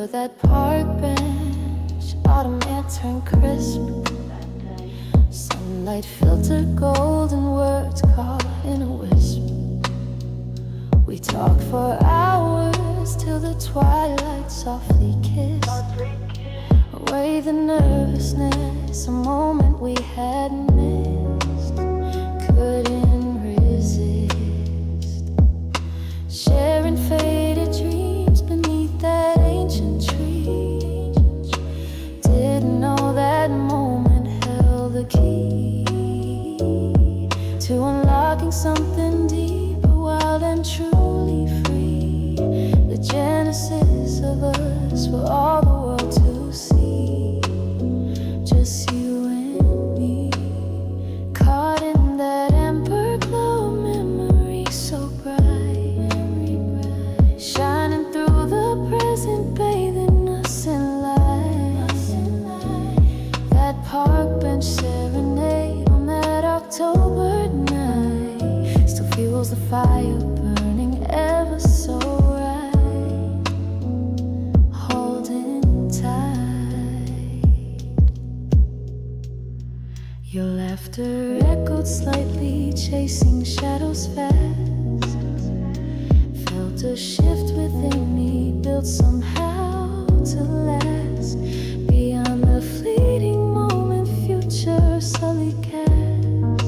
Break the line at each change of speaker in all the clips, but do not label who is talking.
Remember that park bench, autumn air turned crisp. Sunlight filtered golden words caught in a wisp. We talked for hours till the twilight softly kissed away the nervousness, a moment we had missed. Couldn't resist sharing faded dreams beneath that ancient tree. Didn't know that moment held the key to unlocking something deeper, wild and truly free. The genesis of us for all the world to see. Just you and me, caught in that amber glow, memory so bright, shining through the present, bathing us in light. That park bench serenade on that October night still fuels the fire burning ever so right, holding tight. Your laughter echoed slightly, chasing shadows fast. Felt a shift within me, built somehow to last. Beyond the fleeting moment, future subtly cast.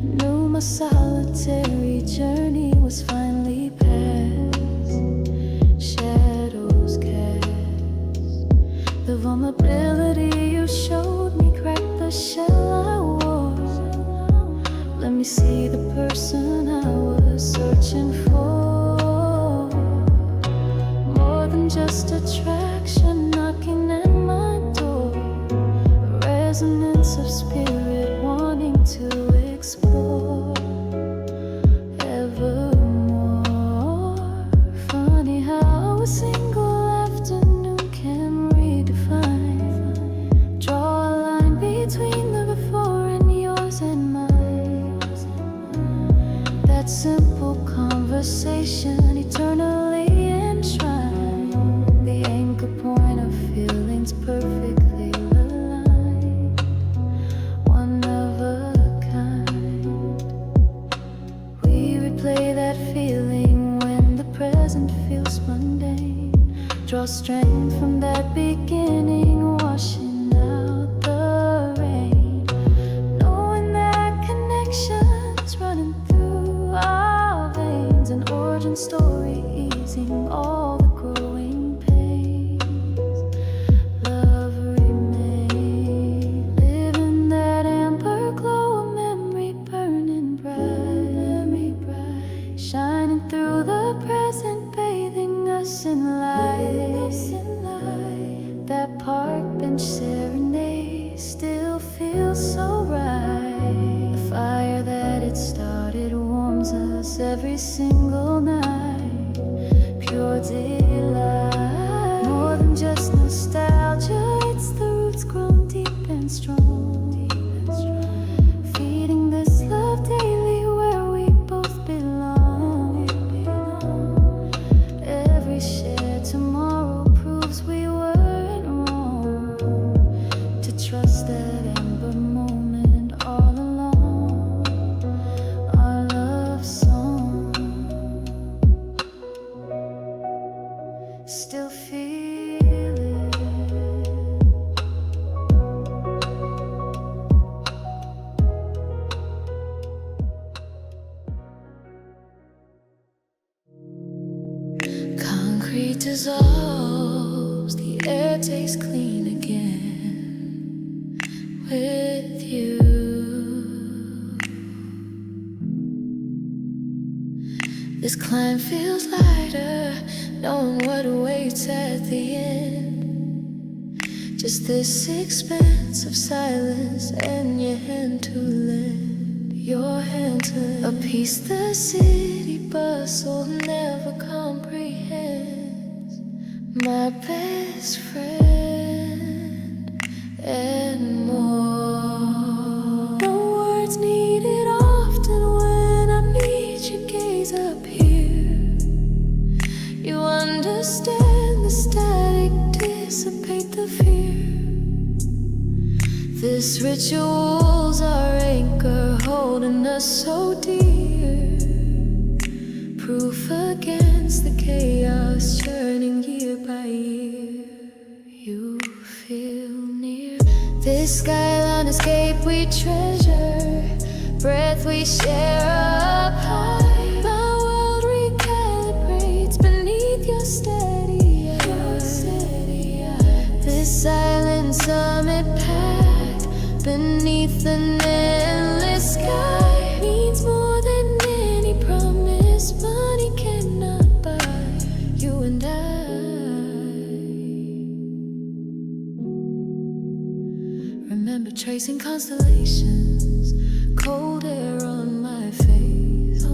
Knew my solitary journey was finally past. Shadows cast. The vulnerability you showed me cracked the shell I wore. Let me see the person I was searching for. More than just attraction knocking at my door. A resonance of spirit wanting to explore evermore. Funny how a single afternoon can redefine. Draw a line between the before and yours and mine. That simple conversation eternally enshrined. The anchor point of feelings perfectly aligned. One of a kind. We replay that feeling when the present feels mundane. Draw strength from that beginning, washing out the rain. Knowing that connections running through our veins. An origin story easing all the growing pains. Love remains. Living that amber glow, a memory burning bright. Shining through the present, bathing us in light. That park bench serenade still feels so right. The fire that it started warms us every single night. Pure delight. More than just nostalgia, it's the roots grown deep and strong. Feeding this love daily where we both belong. Every shared tomorrow proves we weren't wrong. To trust that amber moment all along. Our love song still feel it. Concrete dissolves, the air tastes clean again with you. This climb feels lighter, knowing what awaits at the end. Just this expanse of silence and your hand to lend. Your hand to lend. A peace the city bustle never comprehends. My best friend and more. No words needed often when I need your gaze up here. You understand the static, dissipate the fear. This ritual's our anchor, holding us so dear. Proof against the chaos, churning year by year. You feel near. This skyline escape we treasure, breath we share up high. My world recalibrates beneath your steady eye. This silent summit packed beneath an endless sky means more than any promise money cannot buy. You and I remember tracing constellations, cold air on my face,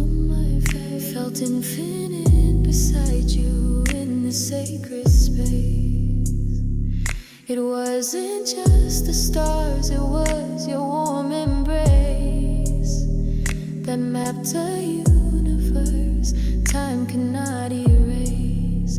felt infinite beside you in the sacred space. It wasn't just the stars, it was your warm embrace that mapped a universe time cannot erase.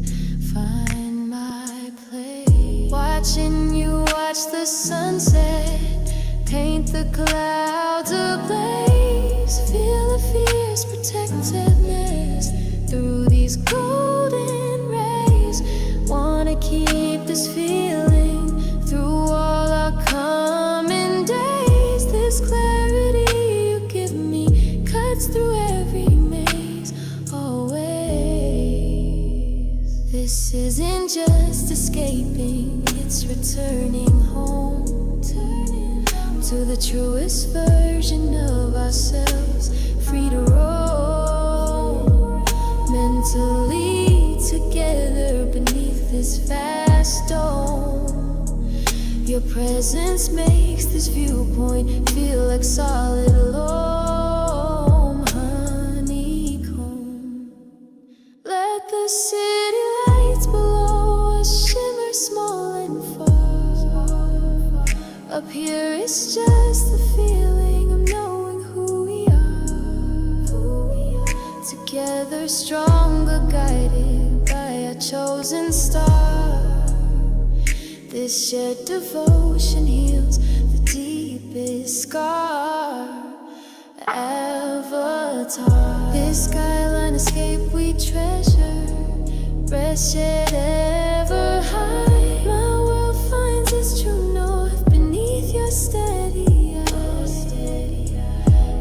Find my place, watching you watch the sunset, paint the clouds ablaze. Feel the fierce protectiveness through these golden rays. Wanna keep this feeling through all our coming days. This clarity you give me cuts through every maze, always. This isn't just escaping, it's returning home to the truest version of ourselves, free to roam, mentally together beneath this vast dome. Your presence makes this viewpoint feel like solid loam, honeycomb. Let the city lights below us shimmer small and far. Up here it's just the feeling of knowing who we are. Together stronger, guided by our chosen star. This shared devotion heals the deepest scar. Avatar, this skyline escape we treasure, rest shed ever high. My world finds its true north beneath your steady eye.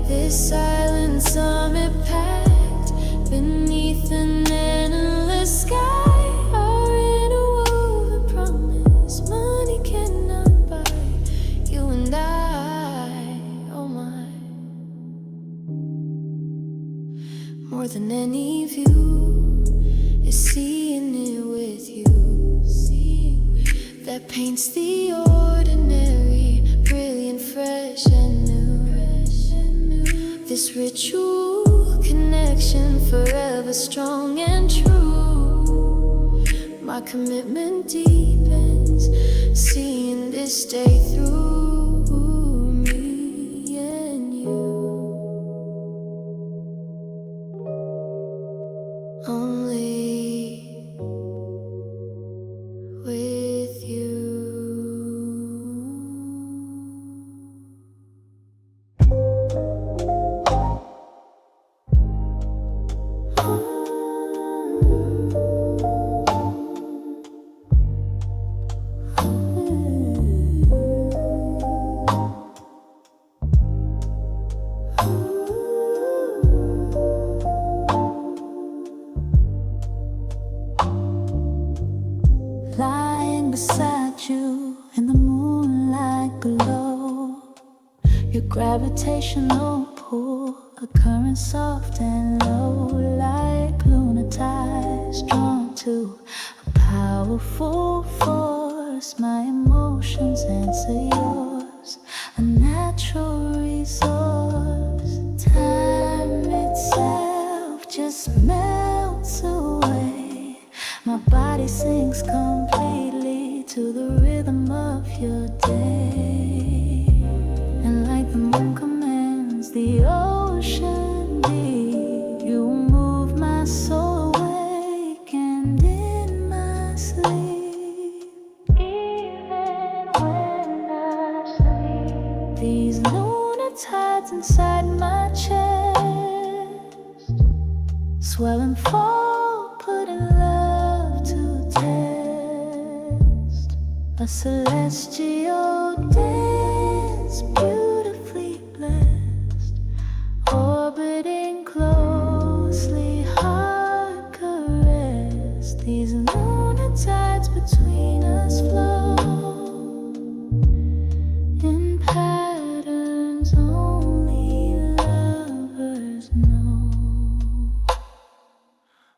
This silent summit packed beneath an endless sky. Our interwoven promise money cannot buy. You and I, oh my. More than any view is seeing it with you. That paints the ordinary, brilliant, fresh and new. This ritual connection forever strong and true. My commitment deepens, seeing this day through me and you. Only with you. Lying beside you in the moonlight glow, your gravitational pull, a current soft and low, like lunar tides drawn to a powerful force. My emotions answer yours, a natural resource. Time itself just melts away. My body sinks completely to the rhythm of your day. And like the moon commands the ocean deep, you move my soul awake, and in my sleep tides inside my chest swell and fall, putting love to test. A celestial dance, beautifully blessed, orbiting closely, heart caress. These lunar tides between us flow in patterns only lovers know.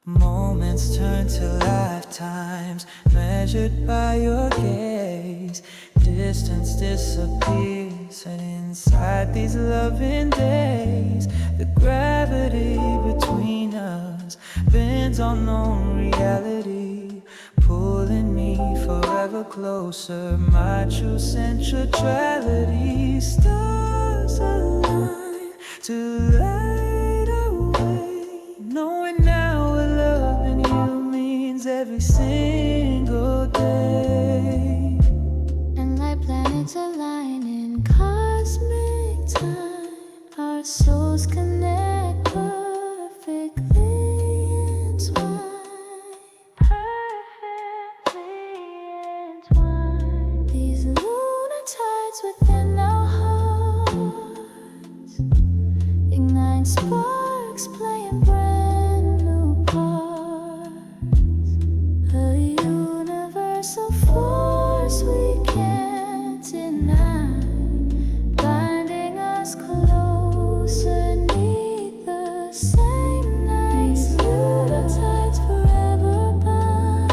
Moments turn to lifetimes, measured by your gaze. Distance disappears, and inside these loving days, the gravity between us bends unknown reality, pulling me forever closer. My true sensuality, stars align to light our way, knowing now what loving you means every single day.
And like planets align in cosmic time, our souls connect perfectly entwined. Perfectly entwined. These lunar tides within our hearts ignite sparks, playing brand new parts. A universal force we can't deny, binding us closer neath the same night. These lunar tides forever bind.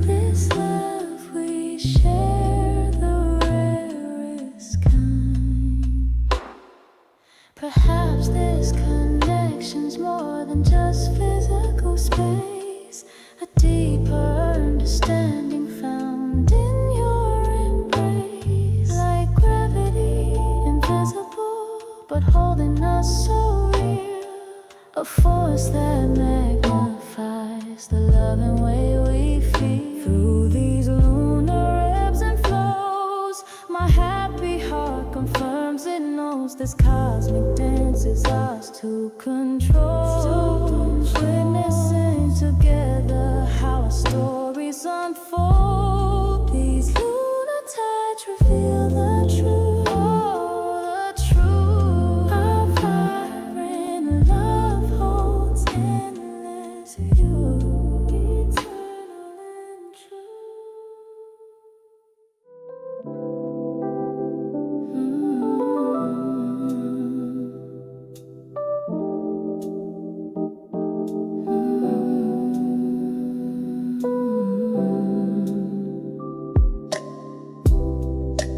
This love we share, the rarest kind. Perhaps this connection's more than just physical space, a deeper understanding found in your embrace. Like gravity, invisible, but holding us so real. A force that magnifies the love and way we feel. Through these lunar ebbs and flows, my happy heart confirms it knows this cosmic dance is ours to control. Witnessing together how our stories unfold. These lunar tides reveal the truth. Oh, the truth. Our vibrant love holds endless view, eternal and true.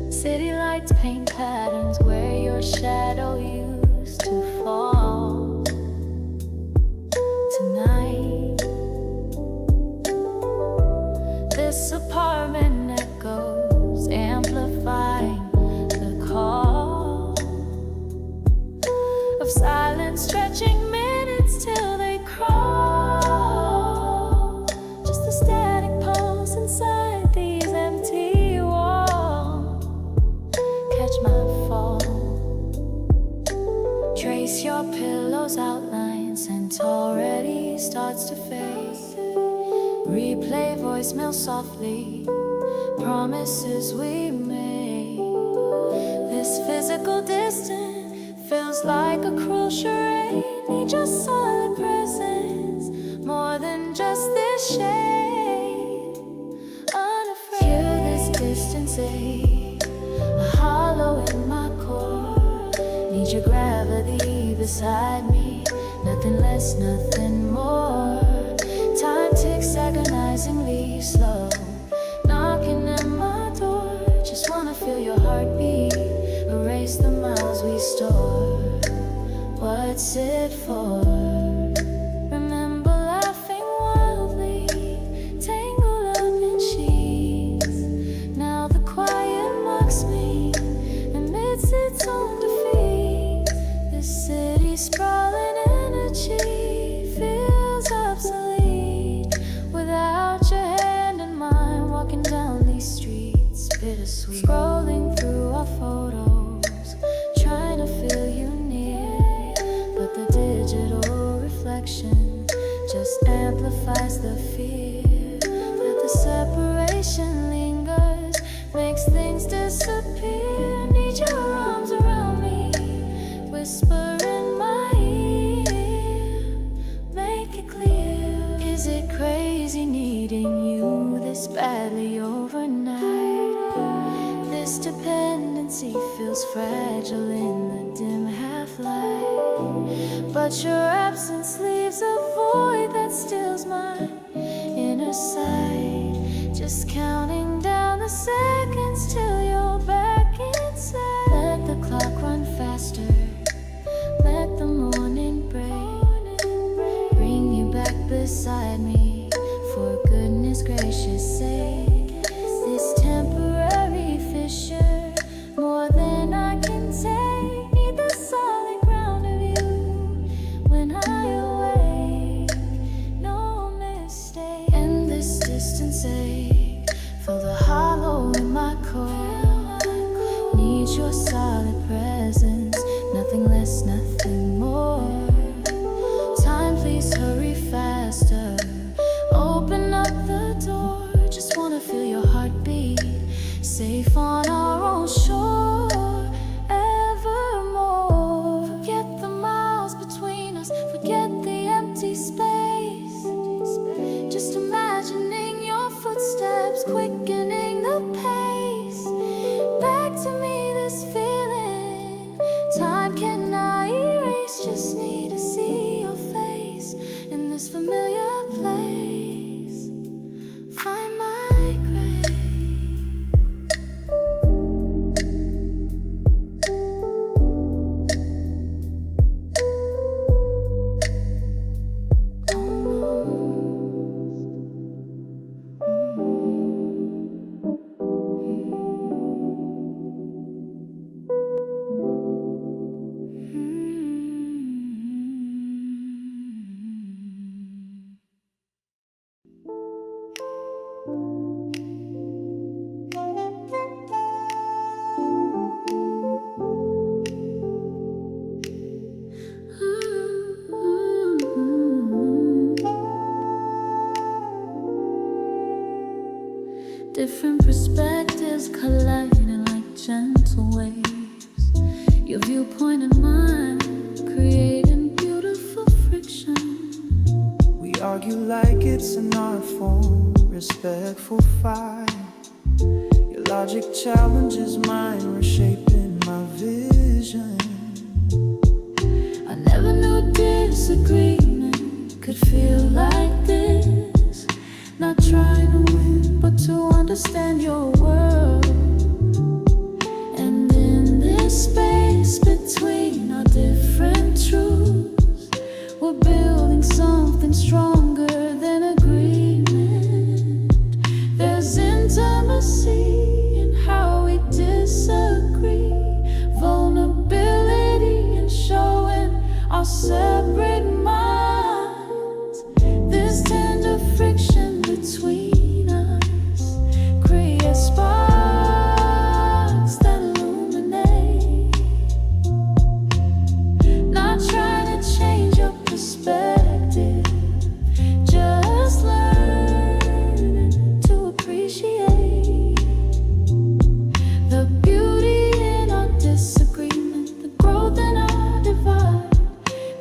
City lights paint patterns where your shadow used to fall. Tonight, this apartment echoes, amplifying the call of silence, stretching minutes till they crawl. Just a static pulse inside these empty walls. Catch my fall. Trace your pillow's outlines, and already starts to fade. Replay voicemail softly, promises we made. This physical distance feels like a cruel charade. Need your solid presence, more than just this shade. Unafraid, hear this distance ache, a hollow in my core. Need your gravity beside me, nothing less, nothing more. Time ticks agonizingly slow, knocking at my door. Just wanna feel your heartbeat, erase the miles we store. What's it for? Remember laughing wildly, tangled up in sheets. Now the quiet mocks me, admits its own defeat. This city sprawling energy feels obsolete without your hand in mine. Walking down these streets, bittersweet. Scrolling through our photos, just amplifies the fear that the separation lingers, makes things disappear. Need your arms around me, whisper in my ear, make it clear. Is it crazy needing you this badly overnight? This dependency feels fragile in the dim half-light, but your absence leaves a void that steals my inner sight. Just counting down the seconds till you're back inside. Let the clock run faster, let the morning break, bring you back beside me, for goodness gracious sake. This temporary fissure, more than I can take, need the solid ground of you when I awake, no mistake. And this distance ache, feel the hollow in my core, need your solid presence, nothing less, nothing more. Time, please hurry faster, open up the door, just wanna feel your heartbeat, safe on our own shore, evermore. Forget the miles between us, forget the empty space, just imagining your footsteps quickening the pace. Back to me this feeling, time cannot erase, just need to see your face in this familiar place. Find my grave. Different perspectives colliding like gentle waves, your viewpoint and mine creating beautiful friction.
We argue like it's an art form, respectful fight. Your logic challenges mine, reshaping my vision.
I never knew disagreement could feel like this, not trying to win, but to understand your world. And in this space between our different truths, we're building something stronger than agreement. There's intimacy in how we disagree, vulnerability in showing our separate minds. This tender friction between us creates sparks that illuminate. Not trying to change your perspective, just learning to appreciate the beauty in our disagreement, the growth in our divide.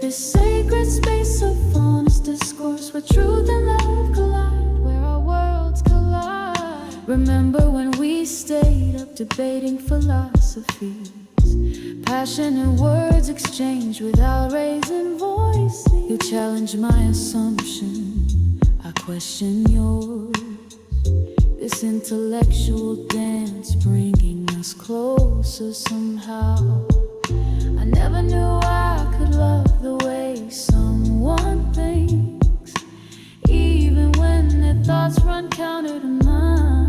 This sacred space of honest discourse where truth and love collide, where our worlds collide. Remember when we stayed up debating philosophies, passionate words exchanged without raising voices. You challenge my assumption, I question yours. This intellectual dance bringing us closer somehow. I never knew I could love the way someone thinks, even when their thoughts run counter to mine.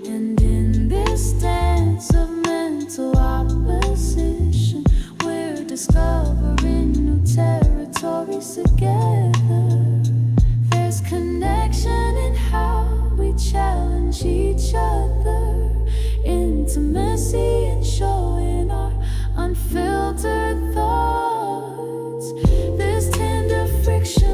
And in this dance of mental opposition, we're discovering new territories together. There's connection in how we challenge each other, intimacy in showing our unfiltered thoughts. This tender friction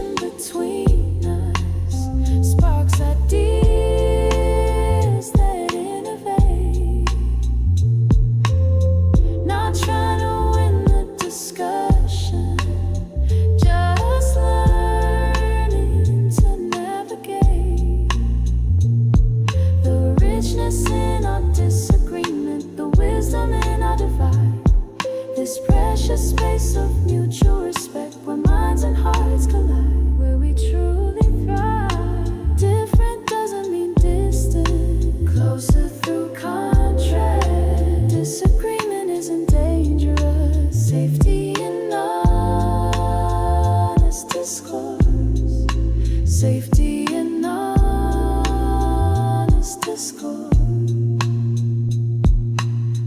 safety and honest discord.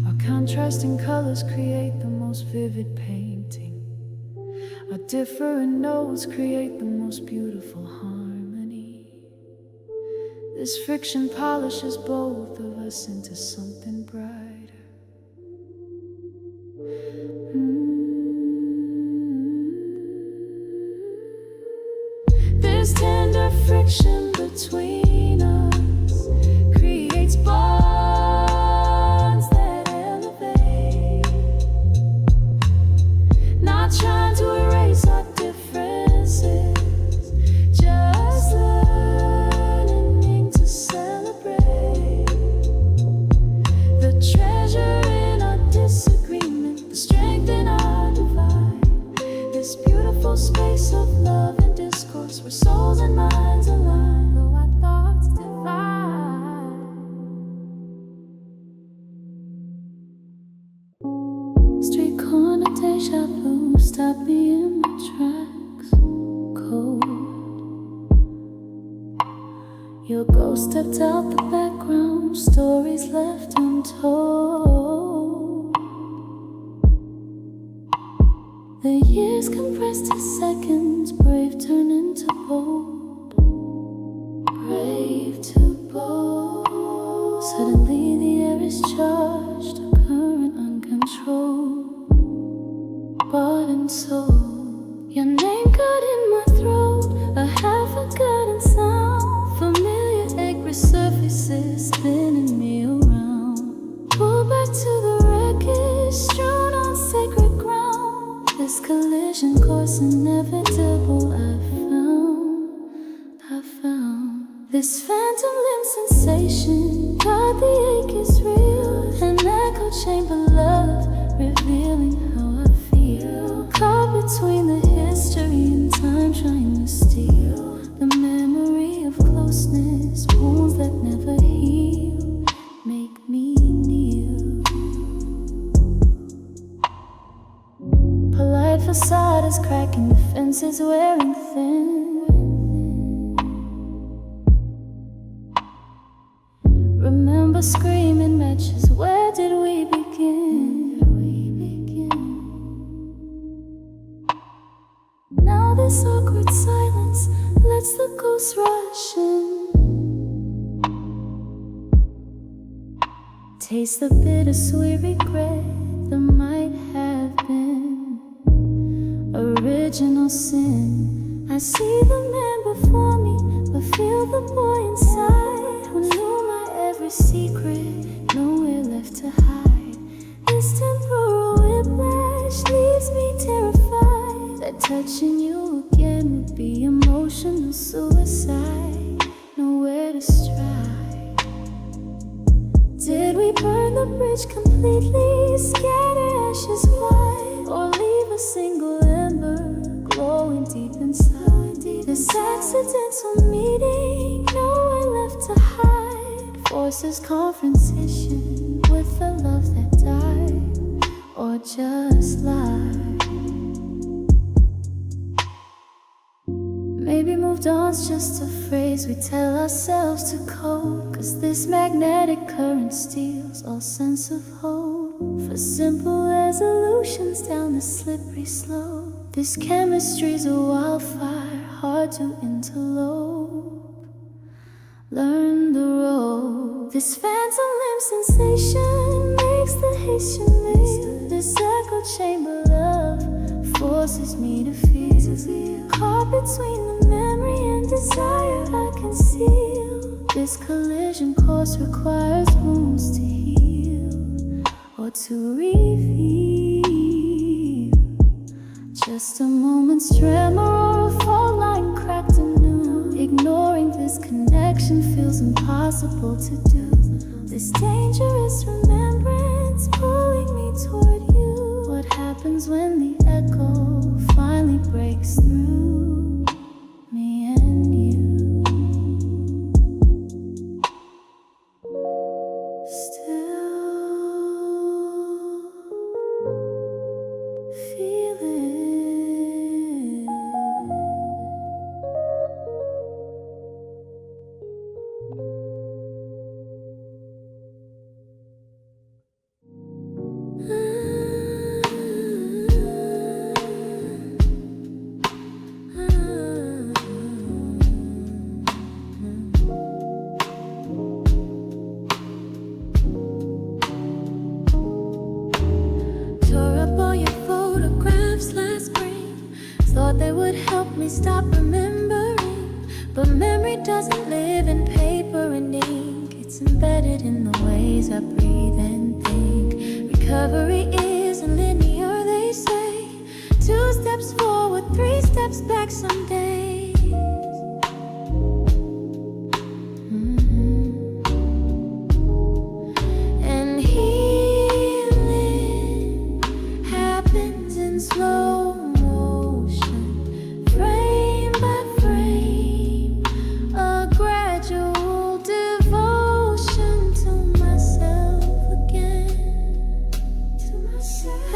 Our contrasting colors create the most vivid painting. Our different notes create the most beautiful harmony. This friction polishes both of us into something brighter. This tender friction between us creates bonds that elevate. Not trying to erase our differences, just learning to celebrate the treasure in our disagreement, the strength in our divide. This beautiful space of love and discourse where souls and minds align, though our thoughts divide. Street corner deja vu, stop me in my tracks. Cold. Your ghost stepped out the background, stories left untold. The years compressed to seconds, brave turn into bold. Brave to bold. Suddenly the air is charged, a current uncontrolled. Bought and sold. Your name got in my throat, a half-forgotten sound. Familiar egg resurfaces, spinning me around. Pull back to the wreckage, strewn on sacred ground. This collision course inevitable, I found. This phantom limb sensation, God, the ache is real. An echo chamber love, revealing how I feel. Caught between the history and time, trying to steal the memory of closeness, wounds that never heal. Make me kneel. Polite facade is cracking, the fence is wearing thin. Remember screaming matches, where did we begin? Now this awkward silence lets the ghost rush in. Taste the bittersweet regret that might have been original sin. I see the man before me, but feel the boy inside who knew my every secret, nowhere left to hide. This temporal whiplash leaves me terrified that touching you again would be emotional suicide. Nowhere to strike. Did we burn the bridge completely, scatter ashes wide, or leave a single ember glowing deep inside? This accidental meeting, nowhere left to hide, forces confrontation with the love that died, or just lied. Maybe moved on's just a phrase we tell ourselves to cope, 'cause this magnetic current steals all sense of hope. For simple resolutions down the slippery slope, this chemistry's a wildfire, hard to interlope. Learn the road. This phantom limb sensation makes the Haitian make. This echo chamber love forces me to feel. Caught between the memory and desire I conceal. This collision course requires wounds to heal, or to reveal. Just a moment's tremor or a fault line cracked anew. Ignoring this connection feels impossible to do. This dangerous remembrance pulling me toward you. What happens when the echo finally breaks through me and you? Still feel it. But memory doesn't live in paper and ink. It's embedded in the ways I breathe and think. Recovery isn't linear, they say. 2 steps forward, 3 steps back some days. And healing happens in slow motion, frame by frame, a gradual devotion to myself again, to myself.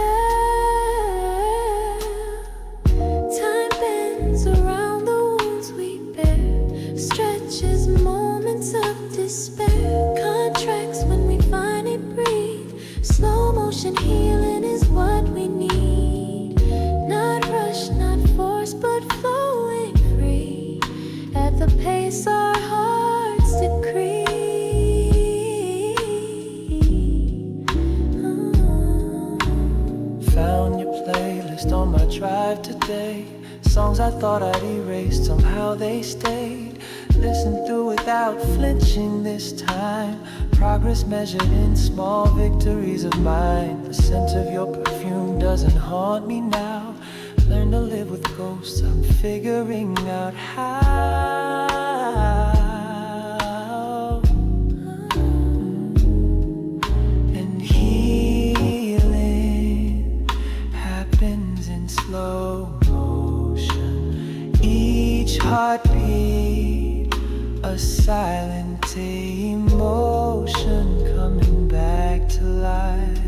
Time bends around the wounds we bear, stretches moments of despair, contracts when we finally breathe. Slow motion healing is what we need. Not rush, not force, but flowing free at the pace our hearts decree.
Found your playlist on my drive today. Songs I thought I'd erased, somehow they stayed. Listen through without flinching this time. Progress measured in small victories of mine. The scent of your perfume doesn't haunt me now. Learn to live with ghosts, I'm figuring out how. And healing happens in slow motion. Each heartbeat, a silent emotion coming back to life.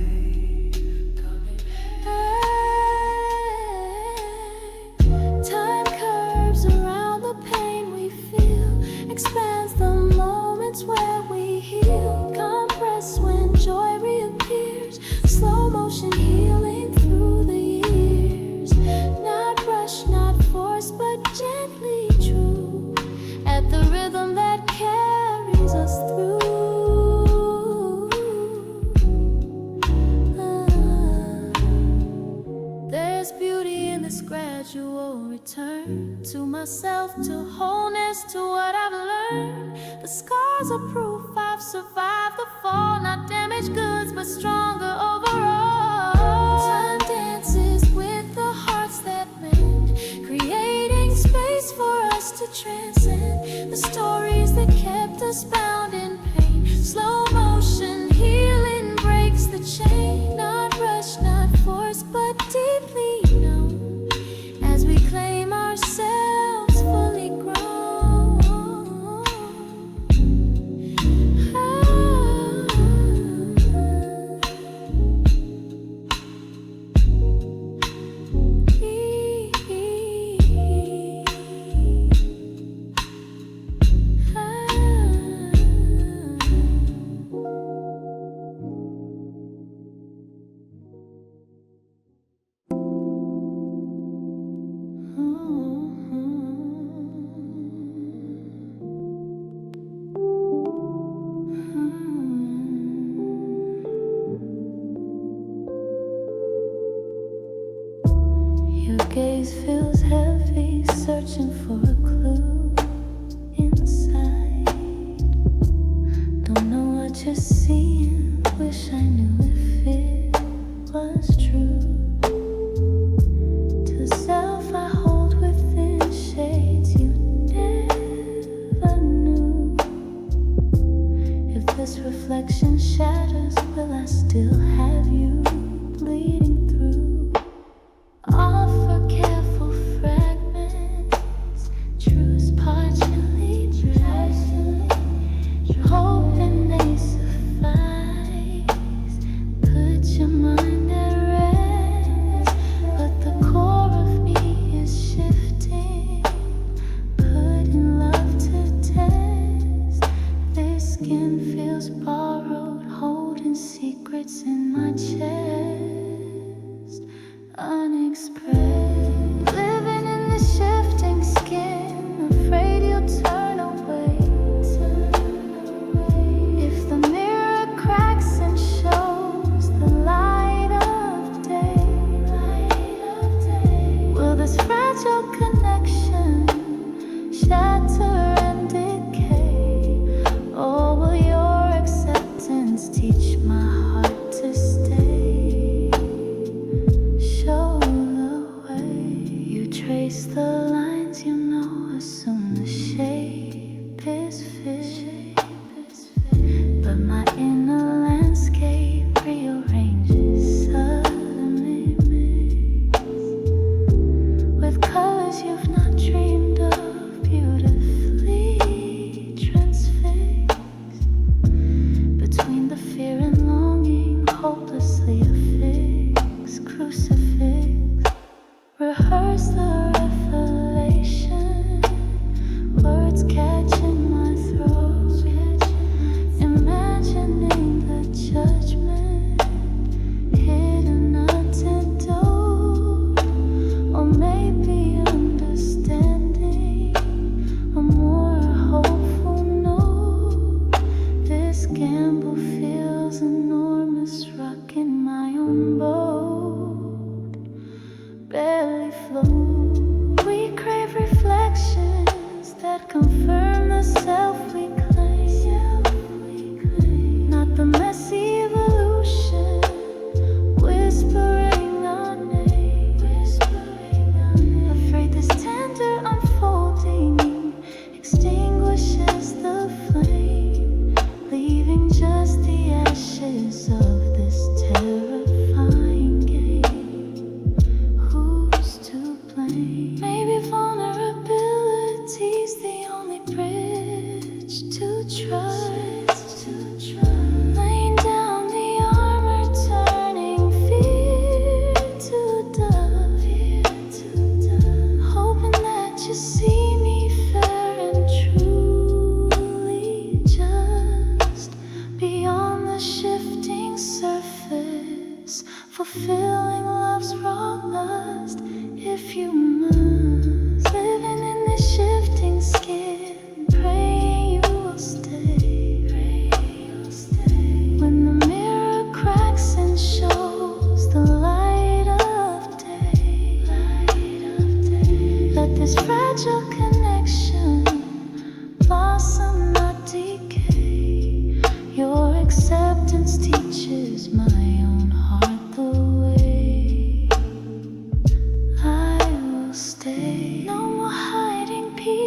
Time curves around the pain we feel, expands the moments where we heal, compress when joy reappears, slow motion healing through the years. Not rush, not force, but gently true, at the rhythm that carries us through. There's beauty in this gradual return to myself, to wholeness, to what I've learned. The scars are proof I've survived the fall, not damaged goods, but stronger overall. Time dances with the hearts that mend, creating space for us to transcend the stories that kept us bound in pain. Slow motion healing breaks the chain. Not rush, not force, but deeply known, as we claim ourselves fully grown. Your gaze feels heavy, searching for a clue inside. Don't know what you're seeing, wish I knew if it was true. To self I hold within shades you never knew. If this reflection shatters, will I still have you bleeding through? Offer careful fragments, truths partially dressed, hoping they suffice. Put your mind at rest, but the core of me is shifting, putting love to test. This skin feels borrowed, holding secrets in my chest, unexpressed. Living in the shifting skin, afraid you'll turn away. If the mirror cracks and shows the light of day, will this fragile connection shatter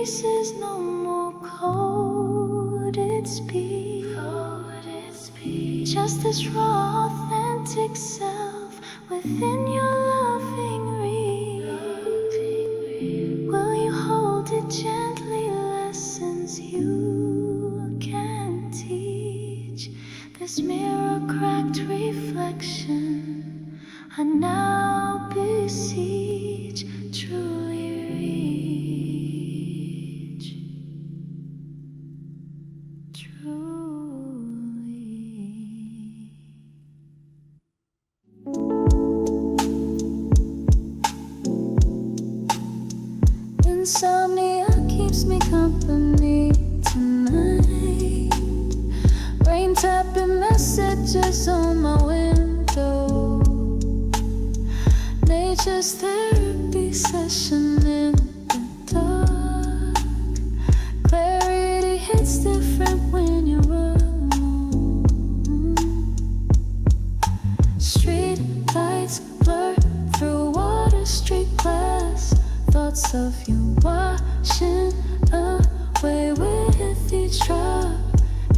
breezes, no more coded speech. Just this raw, authentic self within your loving reach. Will you hold it gently? Lessons you can teach. This mirror cracked reflection I now beseech, truly reach. Insomnia keeps me company tonight. Rain tapping messages on my window. Nature's therapy session in the dark. Clarity hits different when you're alone. Street lights blur through Water Street glass. Thoughts of you washing away with each drop.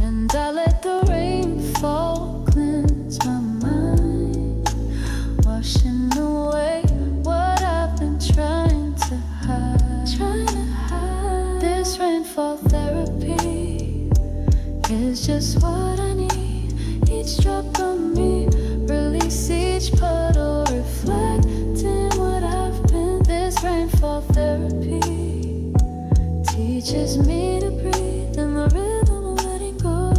And I let the rainfall cleanse my mind, washing away what I've been trying to hide. This rainfall therapy is just what I need. Each drop of me, release each puddle, reflecting what I've been. This rainfall therapy teaches me to breathe in the rhythm of letting go.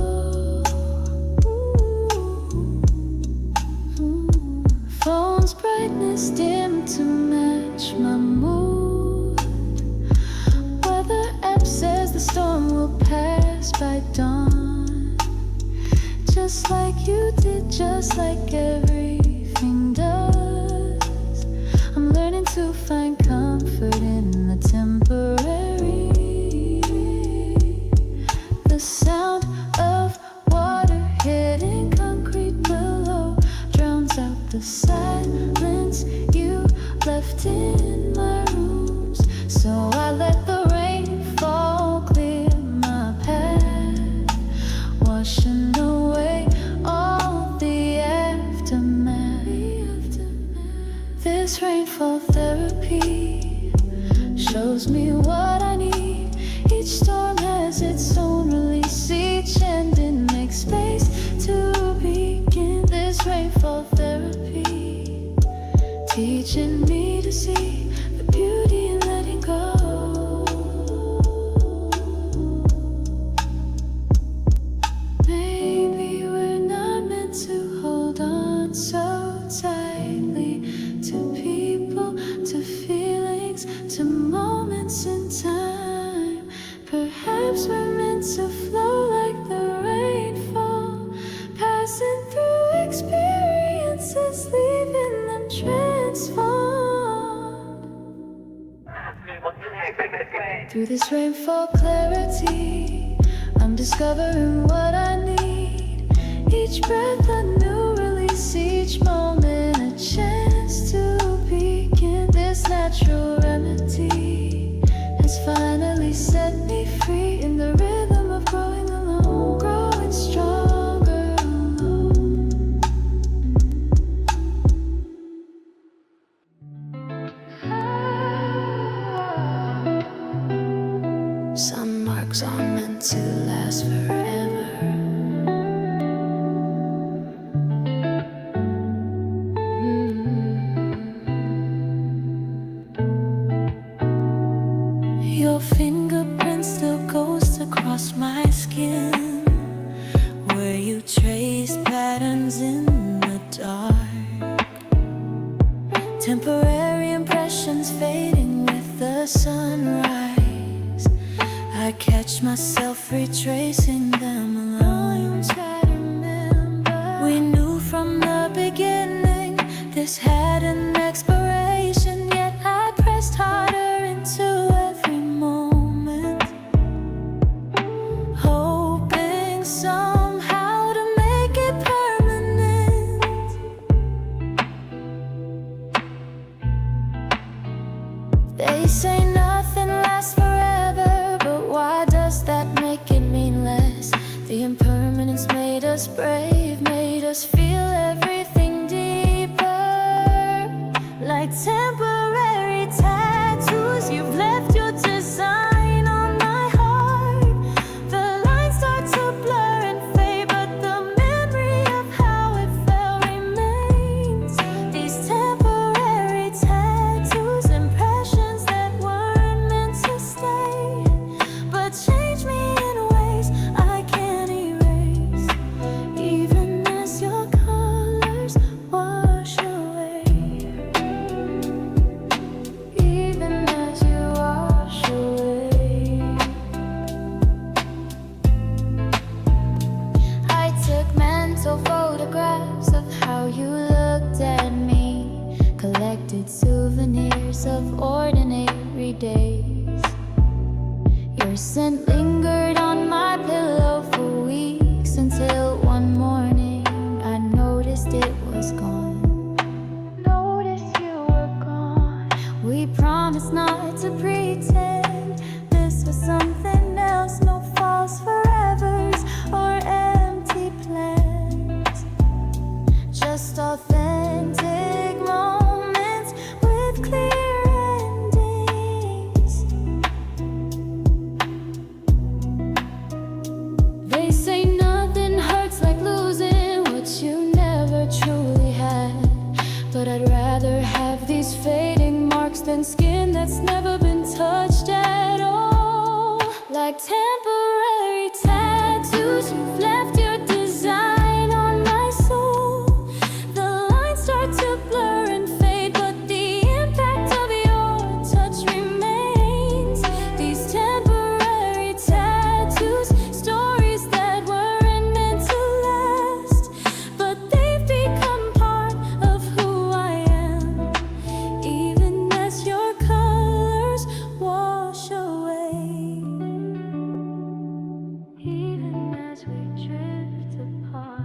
Phone's brightness dim to match my mood. Weather app says the storm will pass by dawn. Just like you did, just like everything does. I'm learning to find comfort in the temporary. The sound of water hitting concrete below drowns out the silence you left in my rooms. So I let the rain fall, clear my path, washing away all the aftermath. This rainfall therapy shows me what I need. Each storm has its own release, each ending makes space to begin. This rainfall therapy teaching me to see the beauty in letting go. Maybe we're not meant to hold on so tightly to people, to feelings, to moments in time. Perhaps we're meant to flow like the rainfall, passing through experiences, leaving them transformed. Through this rainfall clarity, I'm discovering what I need. Each breath a new release, each moment a chance to begin. This natural remedy has finally set me free in the rhythm of growing alone, growing stronger alone. Some marks are meant to last forever. Your fingerprint still goes across my skin, where you trace patterns in the dark. Temporary impressions fading with the sunrise. I catch myself retracing them alone. We knew from the beginning this had an expiration, yet I pressed harder into every moment, hoping somehow to make it permanent. They say nothing lasts forever, us brave, made us feel everything deeper. Like temporary tattoos, you've left your design on my heart. The lines start to blur and fade, but the memory of how it felt remains. These temporary tattoos, impressions that weren't meant to stay, but change me in ways I can't erase, even as your colors wash away. Even as you wash away. I took mental photographs of how you looked at me, collected souvenirs of ordinary days. Your scent lingered on my pillow for weeks, until one morning I noticed it was gone. Noticed you were gone. We promised not to pretend this was something else. No false forevers or empty plans, just authentic moments with clear endings. They say nothing hurts like losing what you never truly had, but I'd rather have these fading marks than skin that's never been touched at all. Like temporary tattoos, you've left your design on my soul. The lines start to blur and fade, but the impact of your touch remains. These temporary tattoos, stories that weren't meant to last, but they've become part of who I am, even as your colors wash away. Even as we drift apart.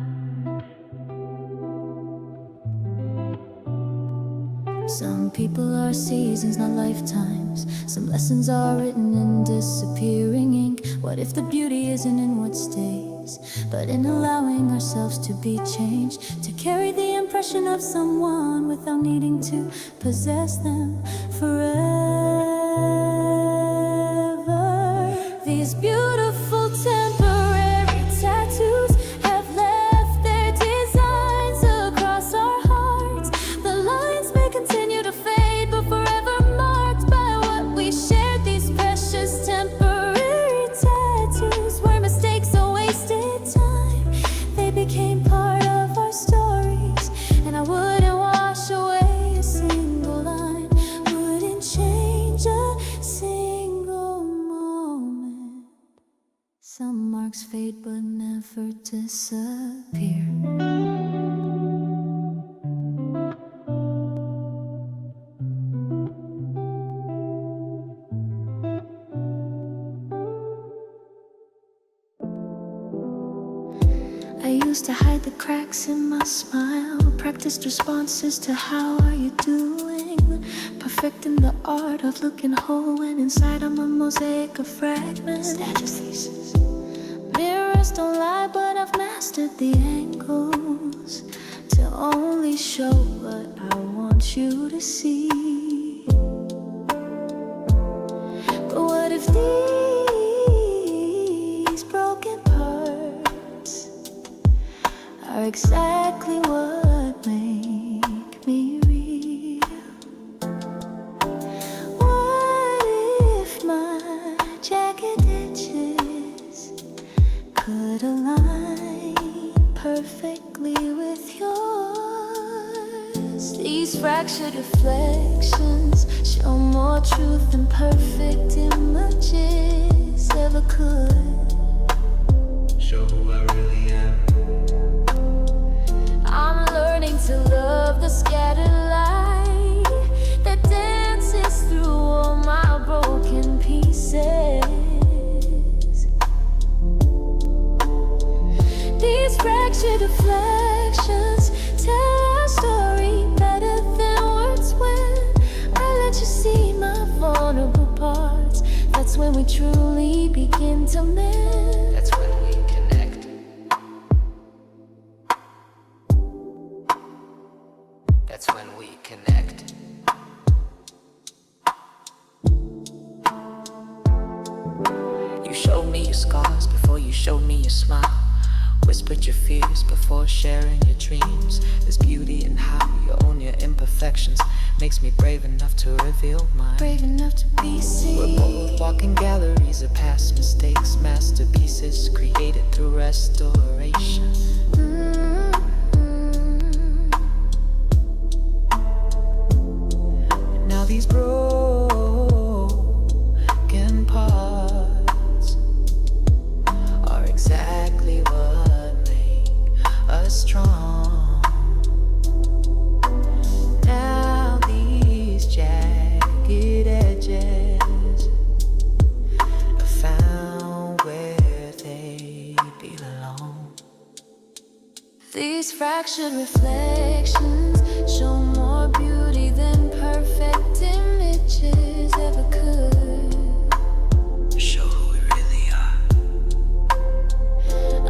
Some people are seasons, not lifetimes. Some lessons are written in disappearing ink. What if the beauty isn't in what stays, but in allowing ourselves to be changed, to carry the impression of someone without needing to possess them forever. These beautiful temporary tattoos have left their designs across our hearts. The lines may continue to fade, but forever marked by what we shared. These precious temporary tattoos were mistakes or wasted time. They became part of our stories, and I wouldn't wash away a single line, wouldn't change a single moment. Some marks fade but never disappear. I used to hide the cracks in my smile, practiced responses to how are you doing, perfecting the art of looking whole when inside I'm a mosaic of fragments. Mirrors don't lie, but I've mastered the angles to only show what I want you to see. But what if these broken parts are exactly what make me real? What if my jagged edges could align perfectly with yours? These fractured reflections show more truth than perfect images ever could.
Show who I really am.
I'm learning to love the scattered light that dances through all my broken pieces. These fractured reflections tell our story better than words. When I let you see my vulnerable parts, that's when we truly begin to mend.
That's when we connect.
your scars before you showed me your smile. Whispered your fears before sharing your dreams. There's beauty in how you own your imperfections. Makes me brave enough to reveal mine.
Brave enough to be seen.
We're both walking galleries of past mistakes, masterpieces created through restoration. And now these broken parts are exactly what make us strong. Now these jagged edges have found where they belong.
These fractured reflections show more beauty than perfect images ever could.
Show who we really are.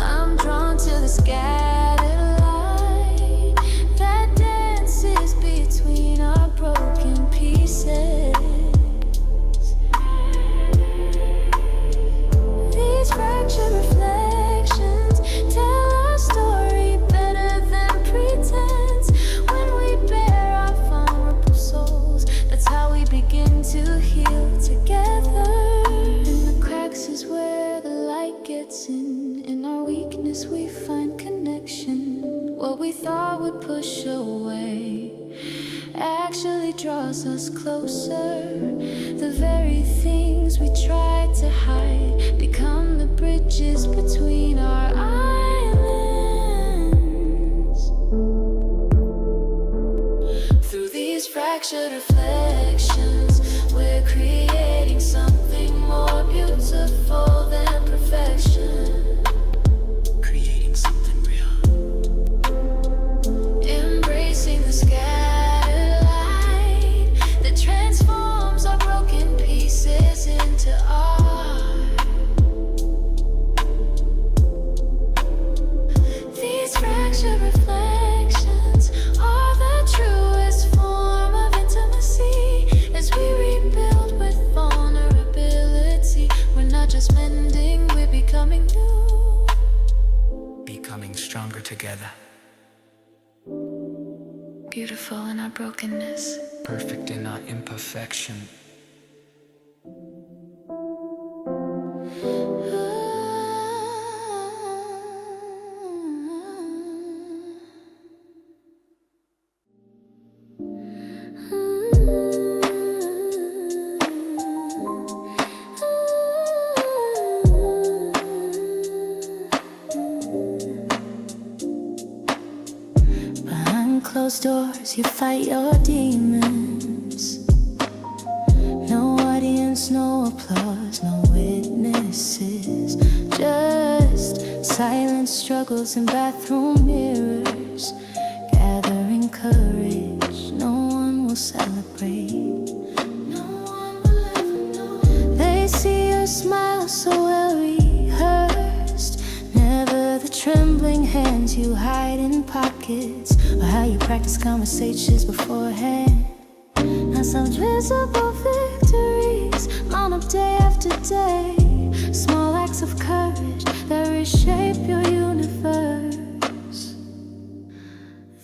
I'm drawn to the scattered light that dances between our broken pieces. These fractured reflections tell our story better than pretense. When we bare our vulnerable souls, that's how we begin to heal together. In the cracks is where the light gets in. In our weakness we find connection. What we thought would push away actually draws us closer. The very things we tried to hide become the bridges between our islands. Through these fractured reflections, we're creating something more beautiful than perfection.
Creating something real.
Embracing the scattered light that transforms our broken pieces into art. These fractured reflections are the truest form of intimacy. As we rebuild with vulnerability, we're not just mending, we're becoming new.
Becoming stronger together.
Beautiful in our brokenness.
Perfect in our imperfection.
Behind closed doors, you fight your demons. No audience, no applause, no witnesses. Just silent struggles in bathroom mirrors. Gathering courage, no one will celebrate. No one will ever know. They see your smile so well rehearsed. Never the trembling hands you hide in pockets, or how you practice conversations beforehand. Now some visible victories mount up day after day. Small acts of courage that reshape your universe.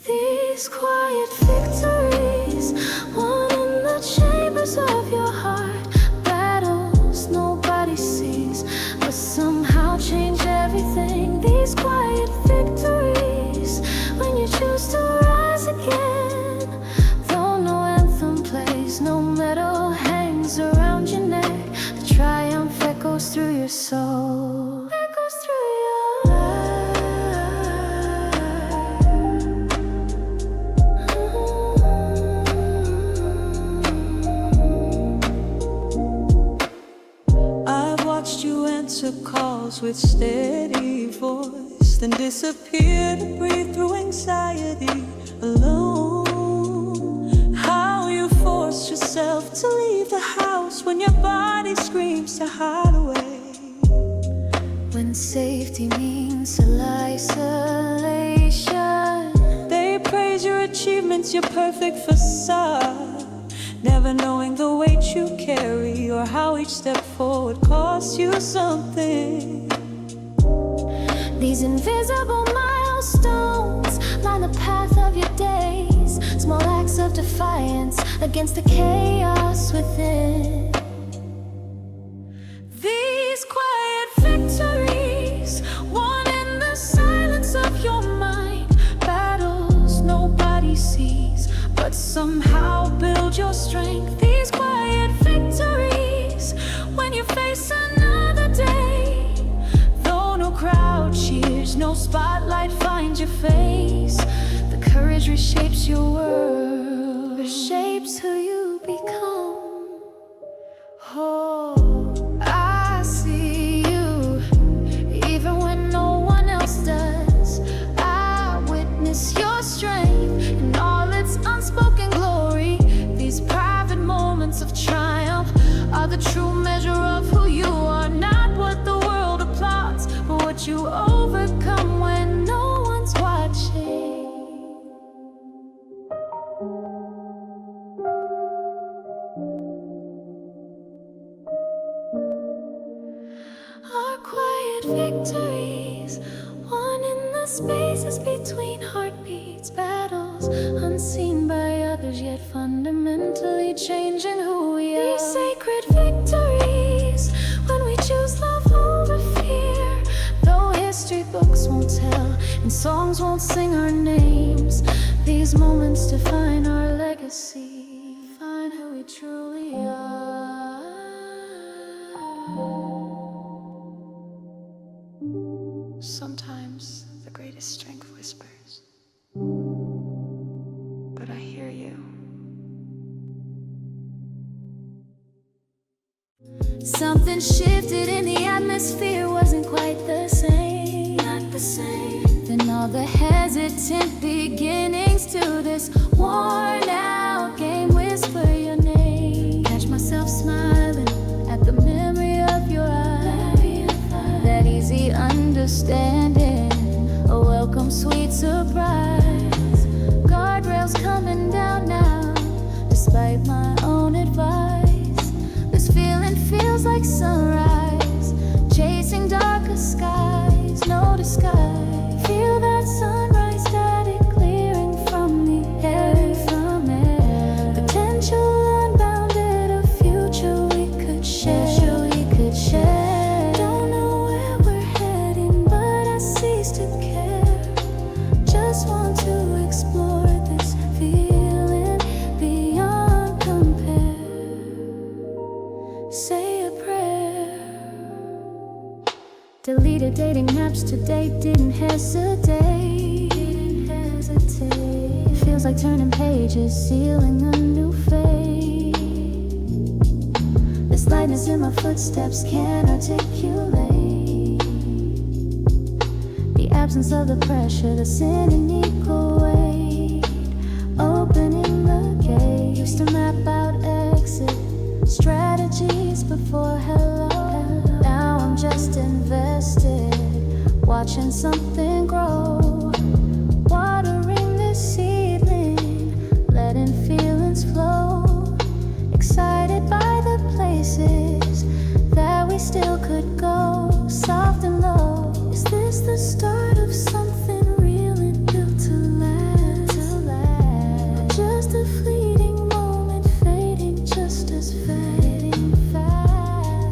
These quiet victories won in the chambers of your heart. Battles nobody sees, but somehow change everything. These quiet victories, when you choose to rise again. Though no anthem plays, no medal hangs around your neck, the triumph echoes through your soul. Echoes through your
I've watched you answer calls with steady voice, then disappear to breathe through anxiety alone. How you force yourself to leave the house when your body screams to hide away.
When safety means isolation,
They praise your achievements, your perfect facade. never knowing the weight you carry or how each step forward costs you something.
These invisible milestones line the path of your days, small acts of defiance against the chaos within. These quiet victories, won in the silence of your mind, battles nobody sees, but somehow build your strength. These quiet victories, when you face another day, though no crowd cheers, no spotlight finds your face, the courage reshapes your world, reshapes who you become. Oh, I see you, even when no one else does. I witness your strength in all its unspoken glory. These private moments of triumph are the true measure of who you are. Not what the world applauds, but what you overcome when no one's watching. Our quiet victories, won in the spaces between heartbeats, battles unseen by others, yet fundamentally changing who we are. These sacred victories, when we choose love over fear, though history books won't tell and songs won't sing our names, these moments define our legacy, define who we truly are. Sometimes the greatest strength whispers, but I hear you. Something shifted in the atmosphere, wasn't quite the same, not the same. Then all the hesitant beginnings to this worn out game, whisper your name. Catch myself smiling at the memory of your eyes, that easy understanding, a welcome sweet surprise. Guardrails coming down now, despite my own advice. This feeling feels like sunrise, chasing darker skies, no disguise. Feel that sunrise static clearing from the air, from air. Potential unbounded, a future we could share, Don't know where we're heading, but I cease to care. Just want to explore this feeling beyond compare. Say a prayer. Deleted dating apps today, didn't hesitate. Feels like turning pages, sealing a new fate. This lightness in my footsteps can't articulate the absence of the pressure, the sin in equal weight. Opening the gate, used to map out exit strategies before hello. Now I'm just invested, watching something grow, watering this seedling, letting feelings flow. Excited by the places that we still could go, soft and low. Is this the start of something real and built to last? Or just a fleeting moment, fading just as fast?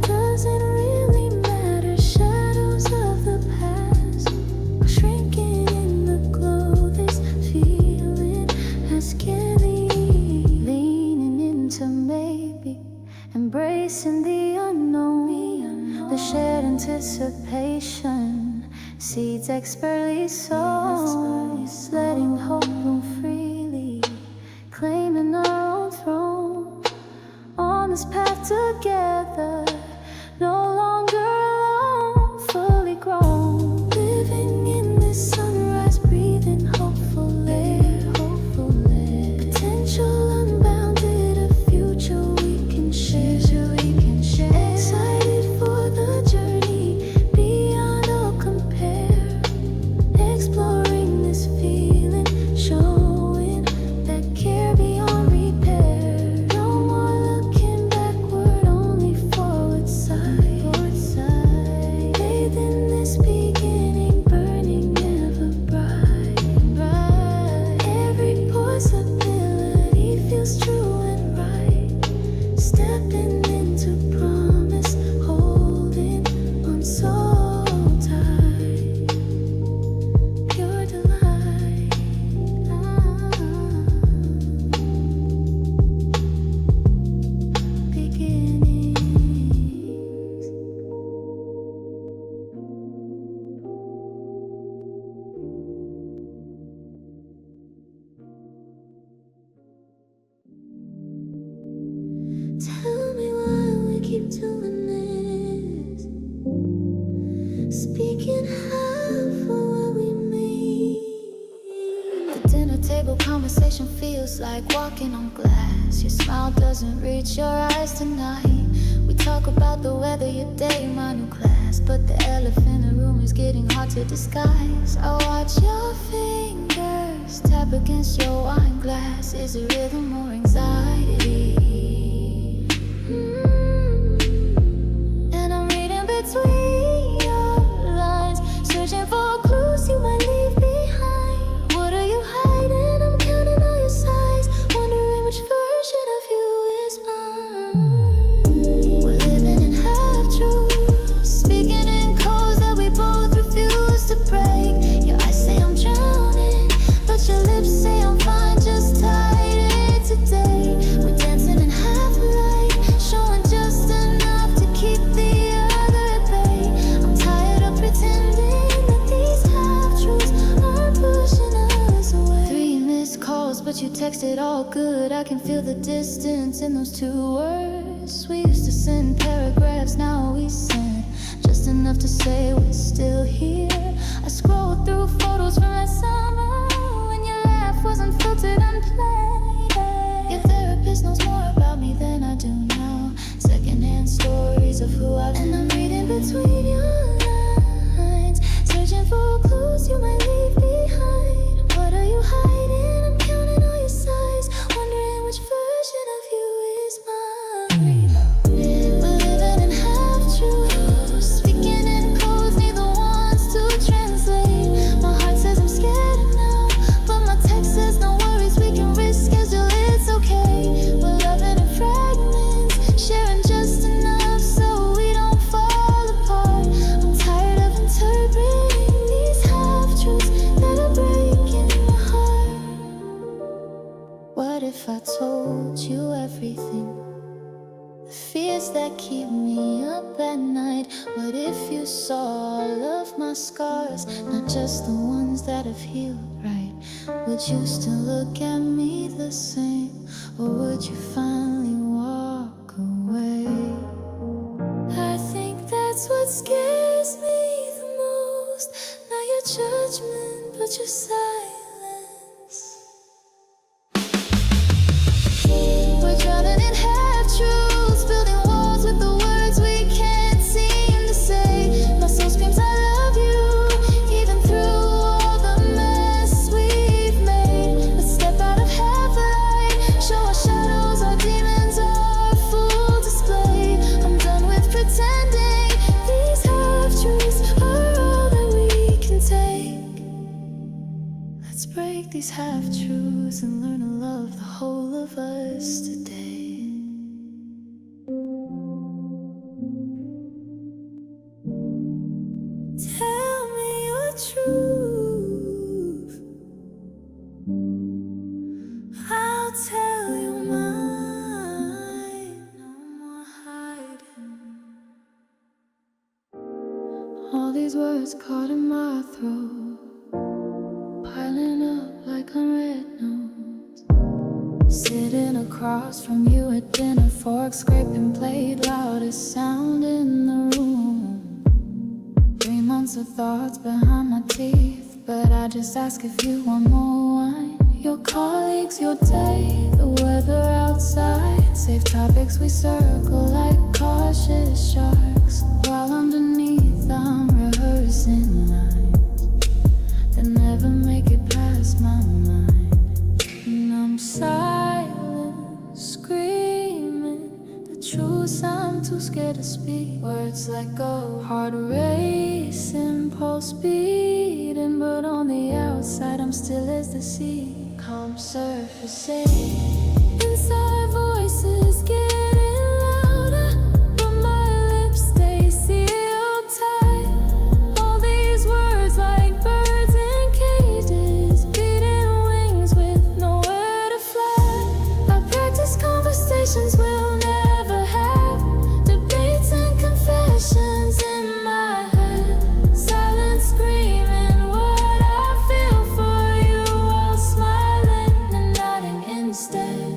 Does it really matter? Shadows of the past are shrinking in the glow. This feeling has skinny, leaning into maybe, embracing the unknown, the shared anticipation, seeds expertly sown, letting hope bloom freely, claiming our own throne on this path together, no longer alone, fully grown, living in this sunrise, breathing hopefully, potential unbounded, a future we can share. Excited for the journey beyond all compare, exploring this feeling, showing that care beyond repair. No conversation feels like walking on glass. Your smile doesn't reach your eyes tonight. We talk about the weather, your day, my new class, but the elephant in the room is getting hard to disguise. I watch your fingers tap against your wine glass. Is it rhythm or anxiety? And I'm reading between your lines, searching for clues you might leave behind. What are you hiding? I'm counting all your sighs, wondering which version of you is mine. We're living in half-truths, speaking in codes that we both refuse to break. Your eyes say I'm drowning, but your lips say I'm fine, just tired today. We're dancing in half-light, showing just enough to keep the other at bay. I'm tired of pretending that these half-truths are pushing us away. 3 missed calls, but you texted all good. I can feel the distance in those 2 words. We used to send paragraphs, now we send just enough to say we're still here. I scroll through photos from last summer when your laugh wasn't filtered and played. Your therapist knows more about me than I do now. Secondhand stories of who I've been. And I'm reading between your lines, searching for clues you might leave behind. What are you hiding? I'm counting all your sighs, wondering which version of you is mine. We're living in half-truths, speaking in codes, neither wants to translate. My heart says I'm scared now, but my text says no worries, we can reschedule, it's okay. We're loving in fragments, sharing just enough so we don't fall apart. I'm tired of interpreting these half-truths that are breaking my heart. What if I told you everything? The fears that keep me up at night. What if you saw all of my scars, not just the ones that have healed right? Would you still look at me the same, or would you finally walk away? I think that's what scares me the most. Not your judgment, but your silence. We're drowning in half-truths, building walls with the words we can't seem to say. My soul screams I love you, even through all the mess we've made. Let's step out of half-light, show our shadows, our demons are full display. I'm done with pretending, these half-truths are all that we can take. Let's break these half-truths and learn to love the whole of us today. Tell me your truth, I'll tell you mine. No more hiding. All these words caught in my throat, piling up like unread notes. Sitting across from you at dinner, fork scraping plate, loudest sound in the room. 3 months of thoughts behind my teeth, but I just ask if you want more wine. Your colleagues, your day, the weather outside, safe topics we circle like cautious sharks, while underneath I'm rehearsing lines that never make it past my mind. And I'm silent, screaming the truth I'm too scared to speak. Words let go, heart racing, pulse beating, but on the outside I'm still as the sea. Calm surfacing, inside voices getting louder, but my lips stay sealed tight. All these words like birds in cages, beating wings with nowhere to fly. I practice conversations we'll never have, debates and confessions in my head. Silent screaming what I feel for you, while smiling and nodding instead.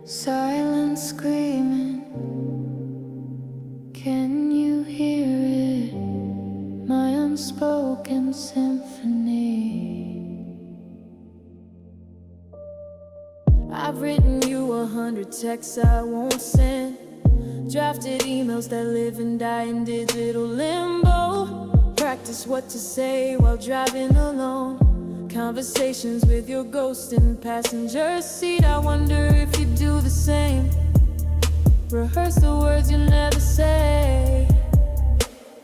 Silent screaming, can you hear it? My unspoken symphony. texts I won't send, drafted emails that live and die in digital limbo. Practice what to say while driving alone, conversations with your ghost in the passenger seat. I wonder if you do the same. Rehearse the words you'll never say.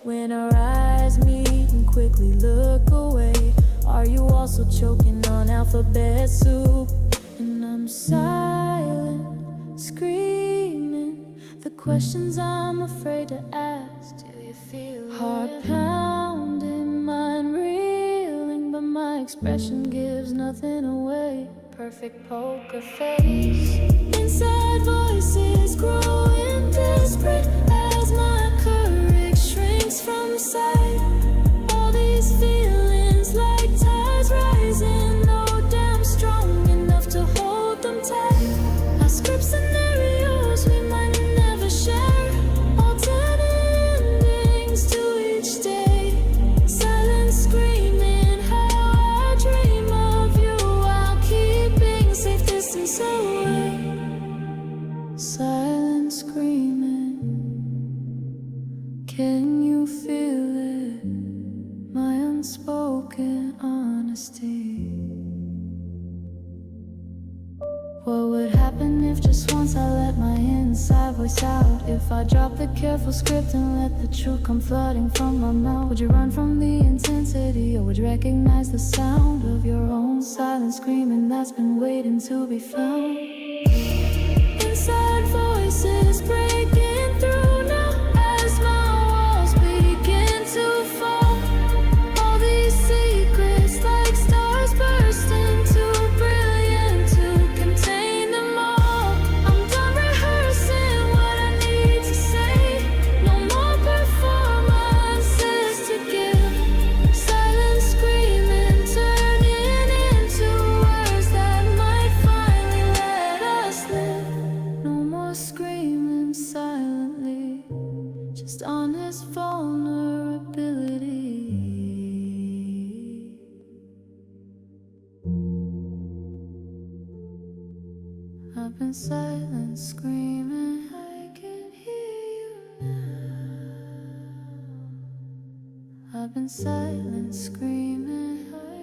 When our eyes meet and quickly look away, are you also choking on alphabet soup? And I'm silent, screaming the questions I'm afraid to ask. Do you feel heart pounding, mind reeling, but my expression gives nothing away. Perfect poker face. Inside voices growing desperate as my courage shrinks from sight. All these feelings like tides rising, no damn strong enough to hold them tight. I script scenarios we might never share, alternate endings to each day. Silent screaming how I dream of you while keeping safe distance away. Silent screaming, can you feel it? My unspoken honesty. What would happen if just once I let my inside voice out? If I drop the careful script and let the truth come flooding from my mouth? Would you run from the intensity, or would you recognize the sound of your own silent screaming that's been waiting to be found? Inside voices breaking through now as my walls begin to fall. All these secrets like stars bursting, too brilliant to contain them all. I'm done rehearsing what I need to say. No more performances to give. Silent screaming turning into words that might finally let us live. No more screaming silently, just honest vulnerability. I've been silent screaming, I can hear you now. I've been silent screaming, I